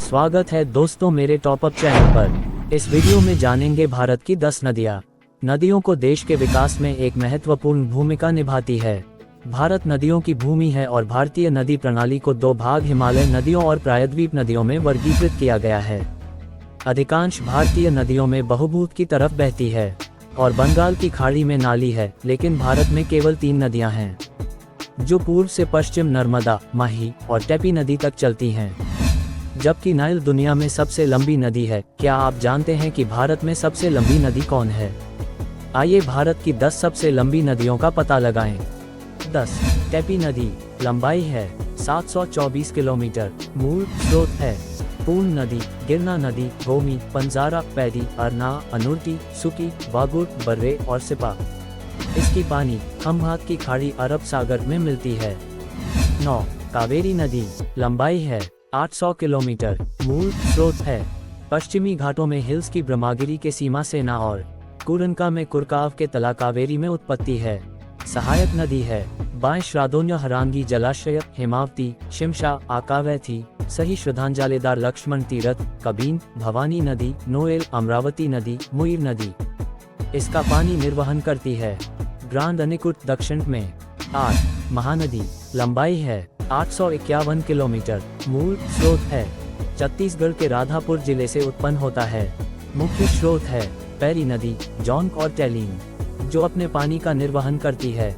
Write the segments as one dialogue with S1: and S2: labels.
S1: स्वागत है दोस्तों मेरे टॉपअप चैनल पर। इस वीडियो में जानेंगे भारत की 10 नदियाँ। नदियों को देश के विकास में एक महत्वपूर्ण भूमिका निभाती है। भारत नदियों की भूमि है और भारतीय नदी प्रणाली को दो भाग हिमालय नदियों और प्रायद्वीप नदियों में वर्गीकृत किया गया है। अधिकांश भारतीय नदियों में बहुभूत की तरफ बहती है और बंगाल की खाड़ी में नाली है, लेकिन भारत में केवल 3 नदियां हैं जो पूर्व से पश्चिम नर्मदा, माही और टैपी नदी तक चलती हैं, जबकि नाइल दुनिया में सबसे लंबी नदी है। क्या आप जानते हैं कि भारत में सबसे लंबी नदी कौन है? आइए भारत की 10 सबसे लंबी नदियों का पता लगाएं। 10. टैपी नदी लंबाई है 724 किलोमीटर। मूल स्रोत है पूर्ण नदी, गिरना नदी, गोमी, पंजारा, पैदी, अरना, अनुर्टी, सुकी, वागुर, बर्रे और सिपा। इसकी पानी खंभात की खाड़ी अरब सागर में मिलती है। 9. कावेरी नदी लंबाई है 800 किलोमीटर। मूल स्रोत है पश्चिमी घाटों में हिल्स की ब्रह्मागिरी के सीमा सेना और कुरनका में कुरकाव के तला कावेरी में उत्पत्ति है। सहायक नदी है बाएं श्राद्धोन्य हरांगी जलाशय, हेमावती, शिमशा, आकावैथी, सही श्रद्धांजलिदार लक्ष्मण तीरथ, कबीन, भवानी नदी, नोएल, अमरावती नदी, मुईर नदी। इसका पानी निर्वहन करती है ग्रांड अनिकुट दक्षिण में। 8. महानदी लंबाई है 851 किलोमीटर। मूल स्रोत है छत्तीसगढ़ के राधापुर जिले से उत्पन्न होता है। मुख्य स्रोत है पैरी नदी, जौनक और टैलीन, जो अपने पानी का निर्वहन करती है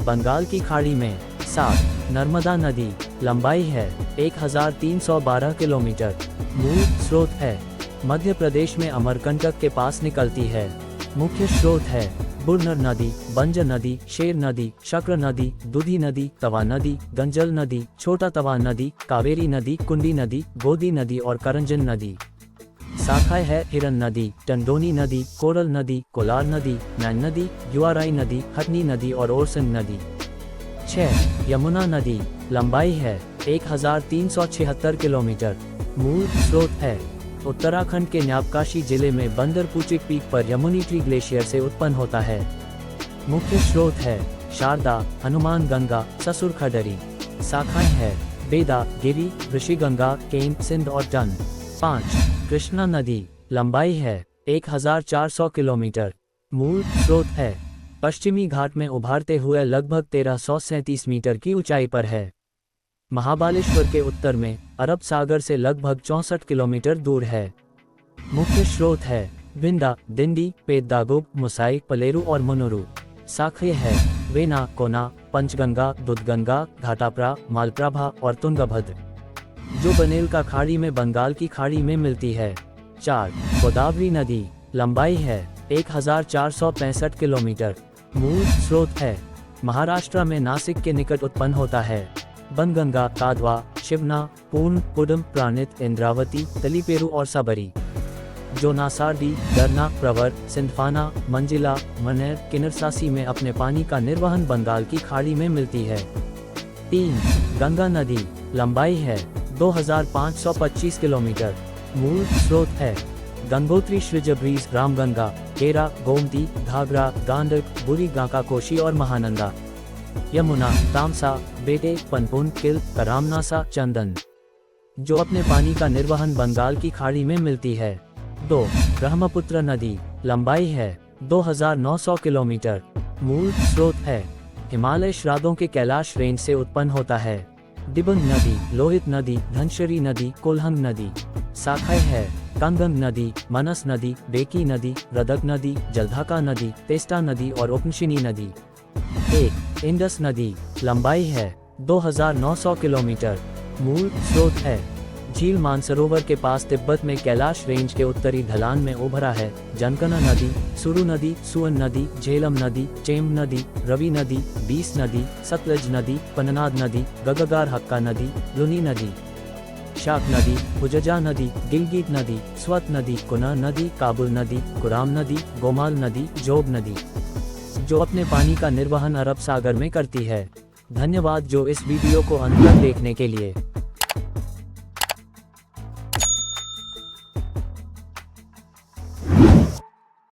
S1: बंगाल की खाड़ी में। 7. नर्मदा नदी लंबाई है 1312 किलोमीटर। मूल स्रोत है मध्य प्रदेश में अमरकंटक के पास निकलती है। मुख्य स्रोत है बुरनर नदी, बंज नदी, शेर नदी, शक्र नदी, दुधी नदी, तवा नदी, गंजल नदी, छोटा तवा नदी, कावेरी नदी, कुंडी नदी, गोदी नदी और करंजन नदी। शाखाएं है हिरन नदी, टंडोनी नदी, कोरल नदी, कोलार नदी, नैन नदी, युआराई नदी, हटनी नदी और ओरसंग नदी। 6. यमुना नदी लंबाई है 1376 किलोमीटर। मूल स्रोत है उत्तराखंड के न्यापकाशी जिले में बंदरपुचिक पीक पर यमुनी ट्री ग्लेशियर से उत्पन्न होता है। मुख्य स्रोत है शारदा, हनुमान गंगा, ससुर खडरी। शाखाएं है बेदा, गिरी, ऋषि गंगा, केन, सिंध और टन। 5. कृष्णा नदी लंबाई है 1400 किलोमीटर। मूल स्रोत है पश्चिमी घाट में उभारते हुए लगभग 1337 मीटर की ऊंचाई पर है। महाबालेश्वर के उत्तर में अरब सागर से लगभग 64 किलोमीटर दूर है। मुख्य स्रोत है विंडा, दिंडी, पेद्दागुग, मुसाई, पलेरू और मुनुरु। शाखाएं है वेना, कोना, पंचगंगा, दुधगंगा, घाटाप्रा, मालप्रभा और तुंगभद्र, जो बनेल का खाड़ी में बंगाल की खाड़ी में मिलती है। 4. गोदावरी नदी लंबाई है 1465 किलोमीटर। मूल स्रोत है महाराष्ट्र में नासिक के निकट उत्पन्न होता है। बनगंगा, कादवा, शिवना, पूर्ण, पुडम, प्राणित, इंद्रावती, तलीपेरू और सबरी, जो नासारडी, दरना, प्रवर, सिंधफाना, मंजिला, मनेर, किन्नरसासी में अपने पानी का निर्वहन बंगाल की खाड़ी में मिलती है। 3. गंगा नदी लंबाई है 2525 किलोमीटर। मूल स्रोत है गंगोत्री, श्रीजब्रीज, रामगंगा, केरा, गोमती, घाघरा, गांडक, बुरी गांका कोशी और महानंदा। यमुना, तामसा, बेटे, पनपुन, किल, करामनासा, चंदन, जो अपने पानी का निर्वहन बंगाल की खाड़ी में मिलती है। 2. ब्रह्मपुत्र नदी लंबाई है 2900 किलोमीटर। मूल स्रोत है हिमालय श्राद्धों के कैलाश रेंज से उत्पन्न होता है। दिबंग नदी, लोहित नदी, धनशरी नदी, कोल्हंग नदी। शाखाएं है कंगंग नदी, मनस नदी, बेकी नदी, रदक नदी, जलधाका नदी, तेस्टा नदी और उपनशिनी नदी। 1. इंडस नदी लंबाई है 2900 किलोमीटर। मूल स्रोत है झील मानसरोवर के पास तिब्बत में कैलाश रेंज के उत्तरी ढलान में उभरा है। जनकना नदी, सुरु नदी, सुअन नदी, झेलम नदी, चेम्ब नदी, रवि नदी, बीस नदी, सतलज नदी, पननाद नदी, गगगार हक्का नदी, लुनी नदी, शाक नदी, हुजजा नदी, गिलगित नदी, स्वत नदी, कुना नदी, काबुल नदी, कुराम नदी, गोमाल नदी, जोग नदी, जो अपने पानी का निर्वहन अरब सागर में करती है। धन्यवाद जो इस वीडियो को अंत तक देखने के लिए।